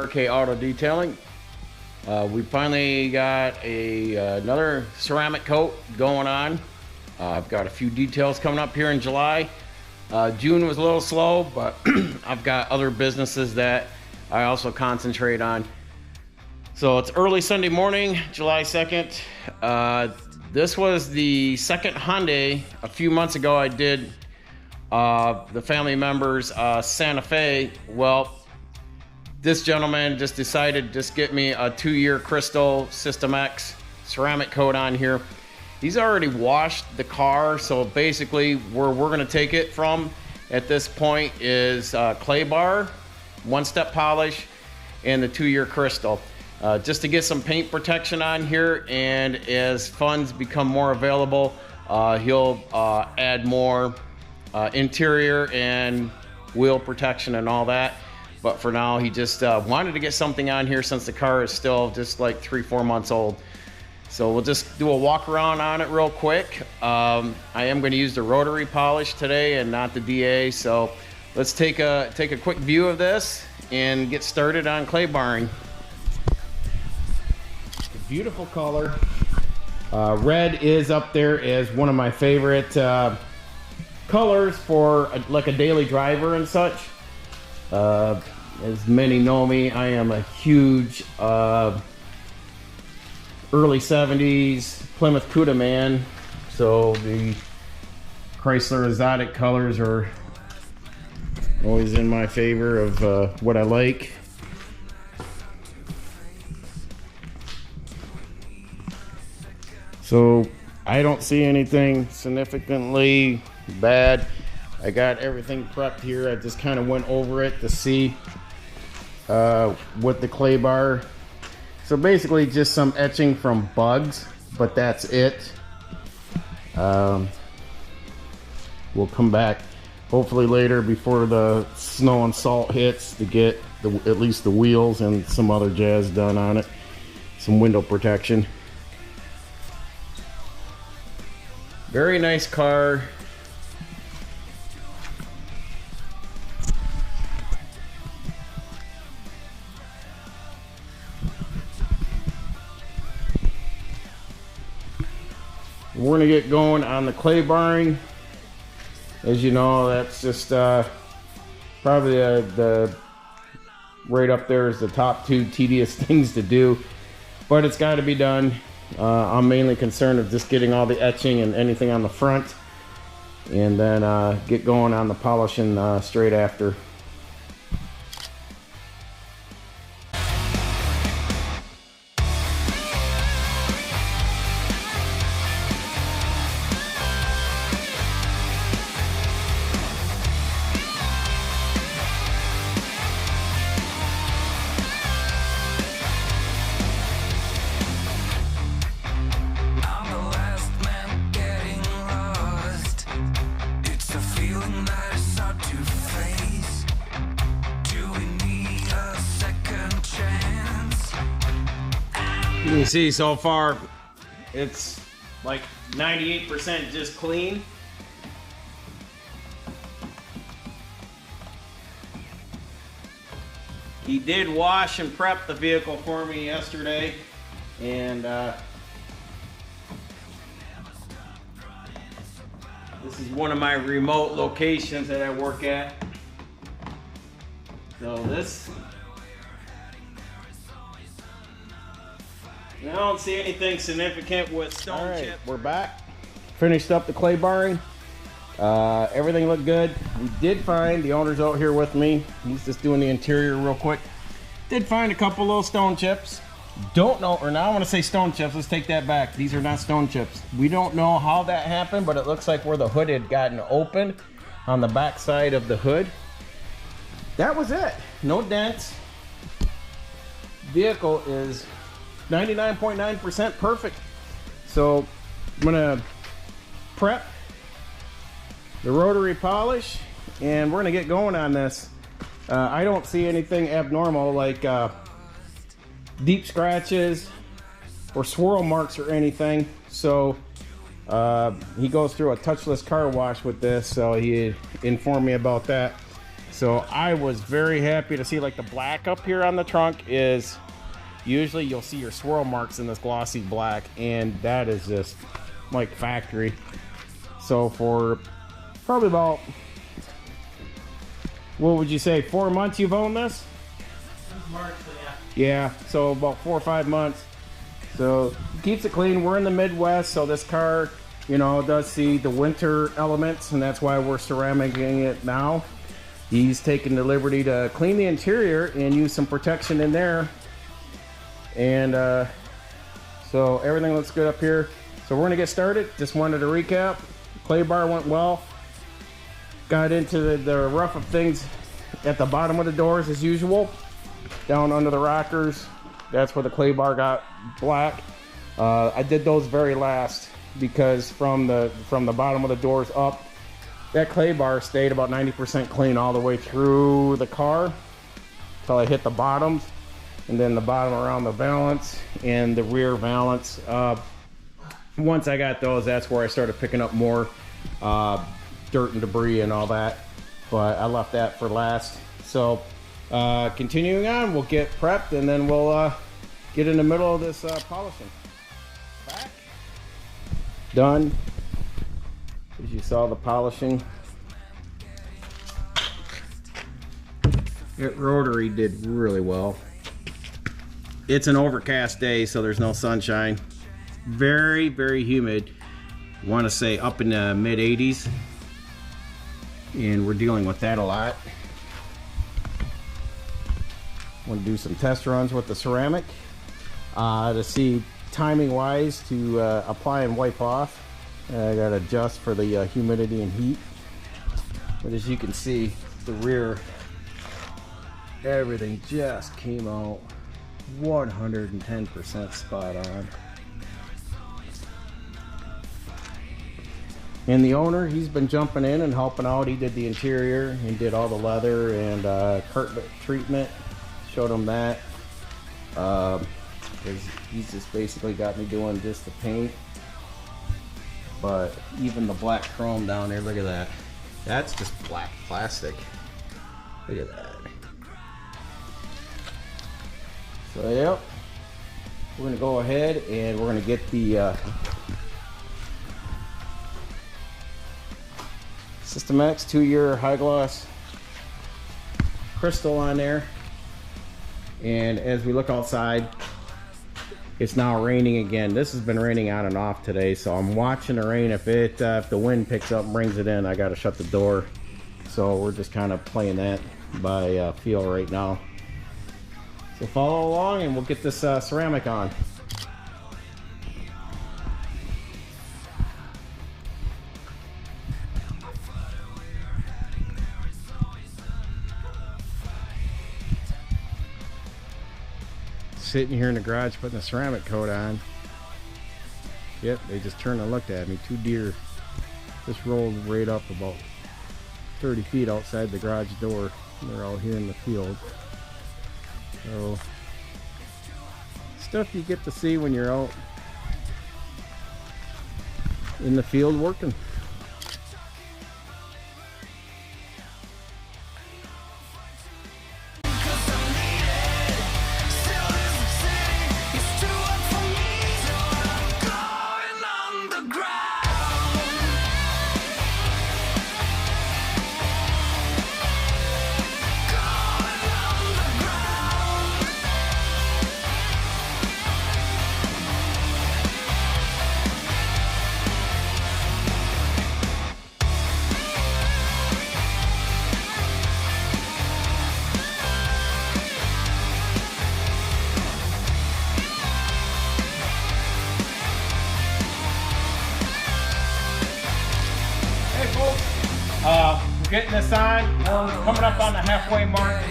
RK Auto Detailing. We finally got another ceramic coat going on. I've got a few details coming up here in July. June was a little slow, but I've got other businesses that I also concentrate on. So it's early Sunday morning, July 2nd. This was the second Hyundai. A few months ago I did the family members Santa Fe. Well, this gentleman just decided to just get me a 2-year Crystal SystemX ceramic coat on here. He's already washed the car, so basically where we're going to take it from at this point is claybar, 1-step polish, and the 2-year Crystal. Just to get some paint protection on here, and as funds become more available, he'll add more interior and wheel protection and all that. But for now, he just wanted to get something on here since the car is still just like 3-4 months old. So we'll just do a walk around on it real quick. I am going to use the rotary polish today and not the DA. So let's take a quick view of this and get started on clay barring. Beautiful color. Red is up there as one of my favorite colors for like a daily driver and such. As many know me, I am a huge early 70s Plymouth Cuda man, so the Chrysler exotic colors are always in my favor of what I like. So I don't see anything significantly bad. I got everything prepped here. I just kind of went over it to see with the clay bar. So basically just some etching from bugs, but that's it. We'll come back hopefully later before the snow and salt hits to get at least the wheels and some other jazz done on it. Some window protection. Very nice car. We're gonna get going on the clay barring. As you know, that's just probably the right up there is the top 2 tedious things to do, but it's got to be done. I'm mainly concerned with just getting all the etching and anything on the front, and then get going on the polishing straight after. You can see so far it's like 98% just clean. He did wash and prep the vehicle for me yesterday, and this is one of my remote locations that I work at. So I don't see anything significant with stone chip. We're back. Finished up the clay barring. Everything looked good. We did find, the owner's out here with me. He's just doing the interior real quick. Did find a couple little stone chips. Don't know, or now I want to say stone chips. Let's take that back. These are not stone chips. We don't know how that happened, but it looks like where the hood had gotten open on the back side of the hood. That was it. No dents. Vehicle is 99.9% perfect. So I'm gonna prep the rotary polish and we're gonna get going on this. I don't see anything abnormal like deep scratches or swirl marks or anything. So he goes through a touchless car wash with this, so he informed me about that. So I was very happy to see, like, the black up here on the trunk is, usually you'll see your swirl marks in this glossy black, and that is just like factory. So for probably about, what would you say, 4 months you've owned this? Since March, so yeah. Yeah, so about 4 or 5 months. So keeps it clean. We're in the Midwest, so this car, you know, does see the winter elements, and that's why we're ceramicing it now. He's taken the liberty to clean the interior and use some protection in there. And so everything looks good up here. So we're gonna get started. Just wanted to recap. Clay bar went well. Got into the rough of things at the bottom of the doors as usual. Down under the rockers, that's where the clay bar got black. I did those very last because from the bottom of the doors up, that clay bar stayed about 90% clean all the way through the car until I hit the bottoms, and then the bottom around the valance and the rear valance. Once I got those, that's where I started picking up more dirt and debris and all that, but I left that for last. So continuing on, we'll get prepped, and then we'll get in the middle of this polishing. Back. Done. As you saw, the polishing. It rotary did really well. It's an overcast day, so there's no sunshine. Very, very humid. I want to say up in the mid 80s. And we're dealing with that a lot. Want to do some test runs with the ceramic to see timing wise to apply and wipe off. I got to adjust for the humidity and heat. But as you can see, the rear, everything just came out 110% spot on. And the owner, he's been jumping in and helping out. He did the interior and did all the leather and carpet treatment. Showed him that. Because he's just basically got me doing just the paint. But even the black chrome down there, look at that. That's just black plastic. Look at that. So yep, we're gonna go ahead and we're gonna get the SystemX 2-year high gloss crystal on there. And as we look outside, it's now raining again. This has been raining on and off today, so I'm watching the rain. If the wind picks up and brings it in, I got to shut the door. So we're just kind of playing that by feel right now. So follow along and we'll get this ceramic on. Sitting here in the garage putting a ceramic coat on. Yep, they just turned and looked at me. 2 deer just rolled right up about 30 feet outside the garage door. They're all here in the field. So stuff you get to see when you're out in the field working. We're getting this on. We're coming up on the halfway mark.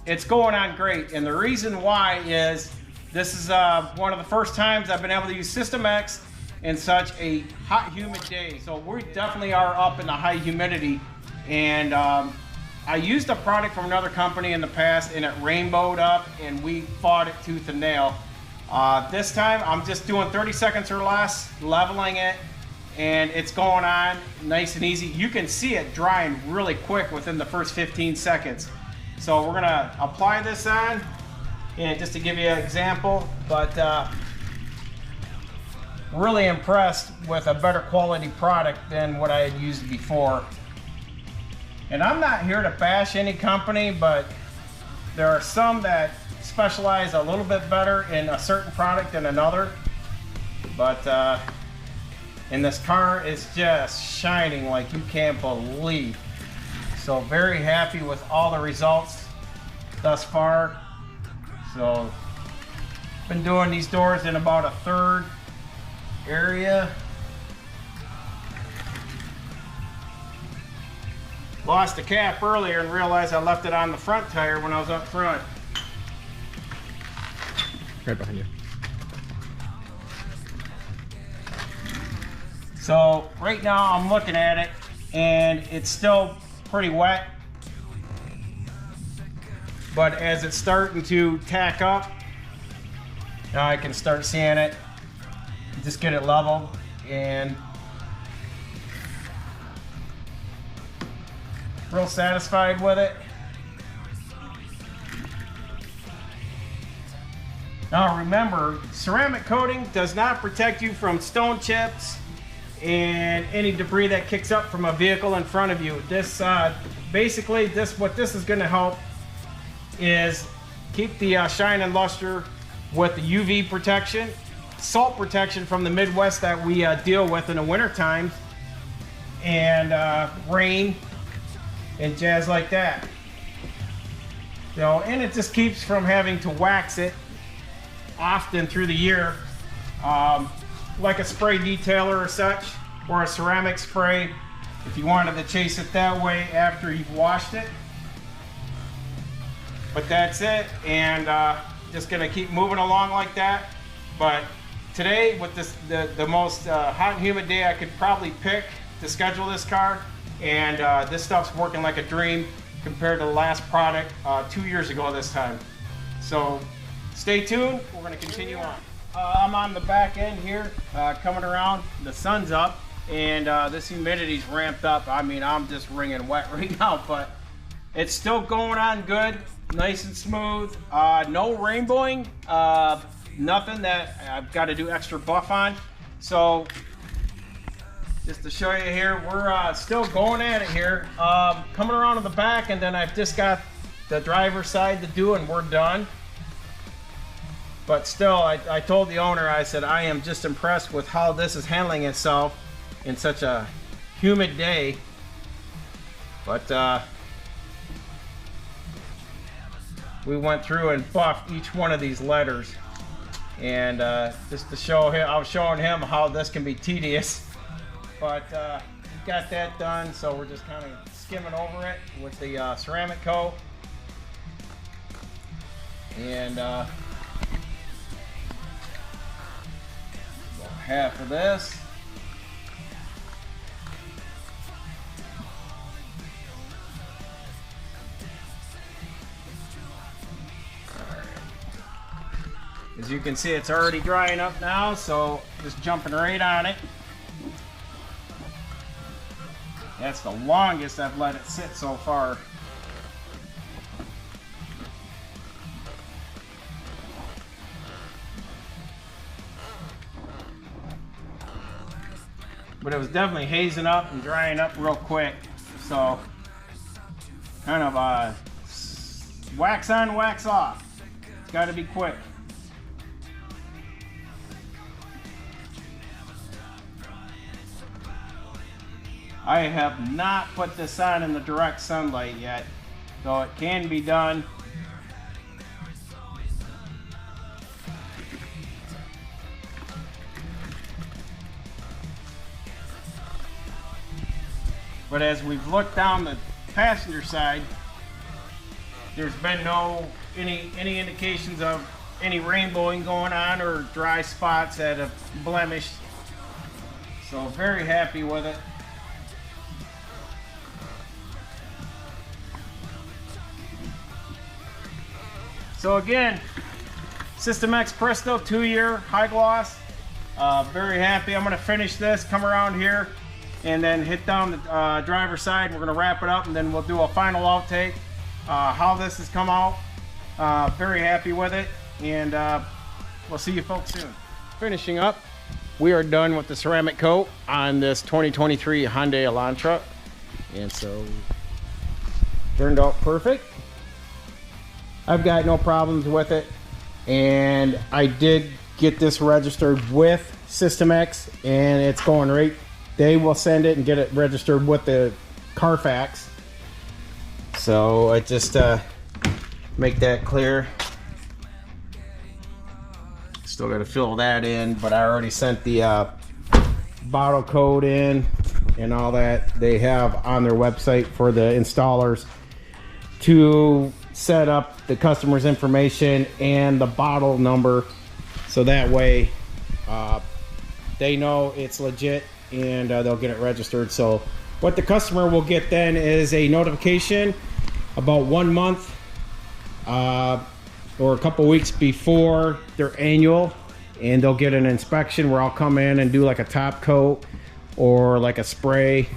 It's going on great, and the reason why is this is one of the first times I've been able to use SystemX in such a hot, humid day. So we definitely are up in the high humidity, and I used a product from another company in the past, and it rainbowed up, and we fought it tooth and nail. This time I'm just doing 30 seconds or less, leveling it, and it's going on nice and easy. You can see it drying really quick within the first 15 seconds. So we're gonna apply this on, and just to give you an example, but really impressed with a better quality product than what I had used before. And I'm not here to bash any company, but there are some that specialize a little bit better in a certain product than another. But and this car is just shining like you can't believe. So very happy with all the results thus far. So been doing these doors in about a third area. Lost the cap earlier and realized I left it on the front tire when I was up front. Right behind you. So right now I'm looking at it and it's still pretty wet, but as it's starting to tack up, now I can start seeing it. Just get it leveled, and real satisfied with it. Now remember, ceramic coating does not protect you from stone chips and any debris that kicks up from a vehicle in front of you. This basically, what this is going to help is keep the shine and luster with the UV protection, salt protection from the Midwest that we deal with in the winter times, and rain and jazz like that. You know, and it just keeps from having to wax it often through the year, like a spray detailer or such, or a ceramic spray if you wanted to chase it that way after you've washed it. But that's it, and just gonna keep moving along like that. But today, with this the most hot and humid day I could probably pick to schedule this car, and this stuff's working like a dream compared to the last product 2 years ago this time. So stay tuned, we're gonna continue on. I'm on the back end here, coming around, the sun's up, and this humidity's ramped up. I mean, I'm just wringing wet right now, but it's still going on good, nice and smooth. No rainbowing, nothing that I've got to do extra buff on. So just to show you here, we're still going at it here. Coming around to the back, and then I've just got the driver's side to do, and we're done. But still, I told the owner, I said, I am just impressed with how this is handling itself in such a humid day. But we went through and buffed each one of these letters. And just to show him, I was showing him how this can be tedious. But got that done, so we're just kind of skimming over it with the ceramic coat. And half of this. As you can see, it's already drying up now, so just jumping right on it. That's the longest I've let it sit so far. But it was definitely hazing up and drying up real quick. So kind of wax on, wax off. It's got to be quick. I have not put this on in the direct sunlight yet, though it can be done. But as we've looked down the passenger side, there's been any indications of any rainbowing going on or dry spots that have blemished. So very happy with it. So again, SystemX Crystal 2-year high gloss, Very happy. I'm gonna finish this, come around here, and then hit down the driver's side. We're gonna wrap it up, and then we'll do a final outtake. How this has come out. Very happy with it, and we'll see you folks soon. Finishing up, we are done with the ceramic coat on this 2023 Hyundai Elantra, and so turned out perfect. I've got no problems with it, and I did get this registered with SystemX, and it's going right. They will send it and get it registered with the Carfax. So I just make that clear. Still got to fill that in, but I already sent the bottle code in and all that they have on their website for the installers to set up the customer's information and the bottle number, so that way they know it's legit, and they'll get it registered. So what the customer will get then is a notification about 1 month or a couple weeks before their annual, and they'll get an inspection where I'll come in and do like a top coat or like a spray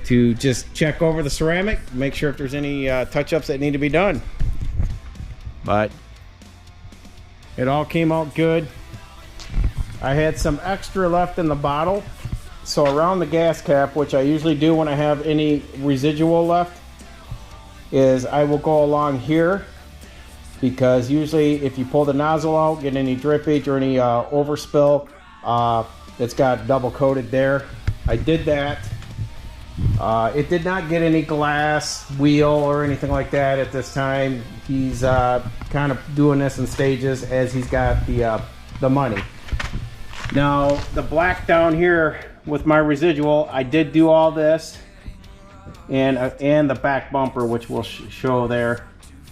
to just check over the ceramic, make sure if there's any touch-ups that need to be done. But it all came out good. I had some extra left in the bottle, so around the gas cap, which I usually do when I have any residual left, is I will go along here, because usually if you pull the nozzle out, get any drippage or any overspill, it's got double coated there. I did that. It did not get any glass, wheel, or anything like that at this time. He's kind of doing this in stages as he's got the money. Now the black down here with my residual, I did do all this, and the back bumper, which we'll show there.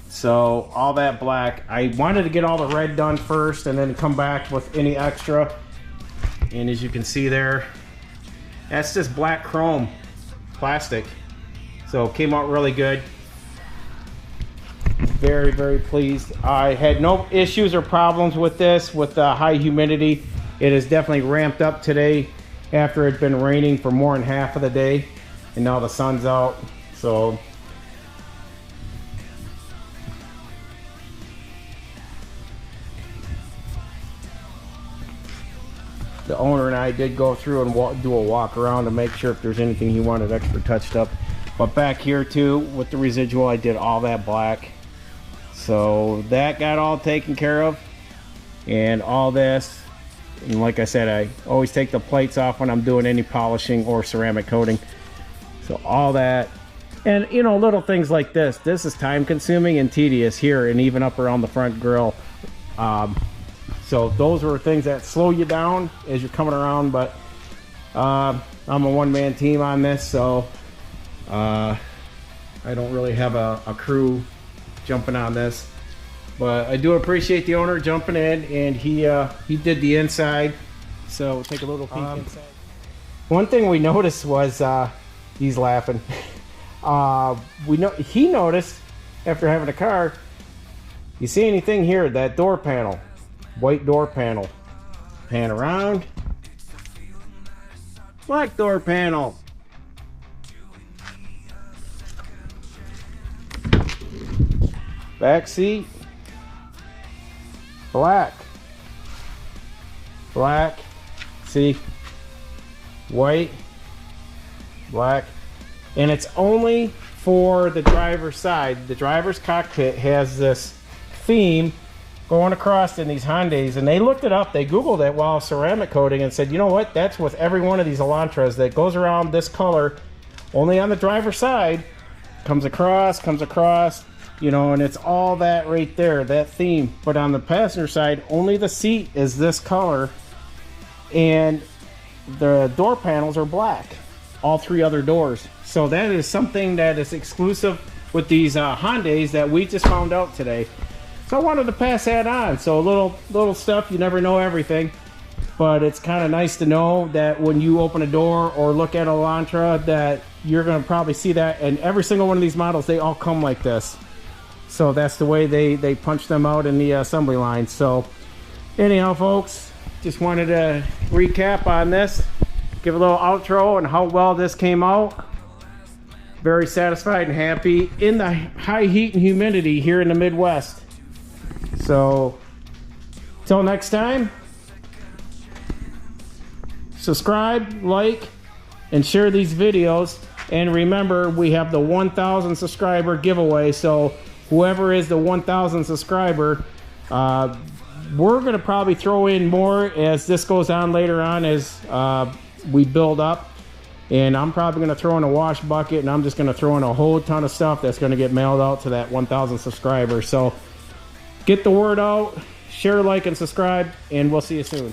So all that black, I wanted to get all the red done first and then come back with any extra. And as you can see there, that's just black chrome plastic, so it came out really good. Very, very pleased. I had no issues or problems with this with the high humidity. It is definitely ramped up today after it's been raining for more than half of the day, and now the sun's out. So the owner and I did go through and do a walk around to make sure if there's anything he wanted extra touched up. But back here too, with the residual, I did all that black. So that got all taken care of. And all this, and like I said, I always take the plates off when I'm doing any polishing or ceramic coating. So all that, and you know, little things like this. This is time consuming and tedious here, and even up around the front grille. So those are things that slow you down as you're coming around, but I'm a one-man team on this, so I don't really have a crew jumping on this. But I do appreciate the owner jumping in, and he did the inside. So we'll take a little peek inside. One thing we noticed was, he's laughing. He noticed after having a car, you see anything here, that door panel. White door panel. Pan around. Black door panel. Back seat. Black. Black. See? White. Black. And it's only for the driver's side. The driver's cockpit has this theme going across in these Hyundais, and they looked it up, they Googled it while ceramic coating and said, you know what, that's with every one of these Elantras that goes around this color, only on the driver's side, comes across, you know, and it's all that right there, that theme. But on the passenger side, only the seat is this color, and the door panels are black, all three other doors. So that is something that is exclusive with these Hyundais that we just found out today. So I wanted to pass that on. So a little stuff, you never know everything, but it's kind of nice to know that when you open a door or look at a Elantra, that you're going to probably see that. And every single one of these models, they all come like this. So that's the way they punch them out in the assembly line. So anyhow, folks, just wanted to recap on this, give a little outro and how well this came out. Very satisfied and happy in the high heat and humidity here in the Midwest. So, till next time, subscribe, like, and share these videos. And remember, we have the 1,000 subscriber giveaway. So whoever is the 1,000 subscriber, we're going to probably throw in more as this goes on later on as we build up. And I'm probably going to throw in a wash bucket, and I'm just going to throw in a whole ton of stuff that's going to get mailed out to that 1,000 subscribers. So get the word out, share, like, and subscribe, and we'll see you soon.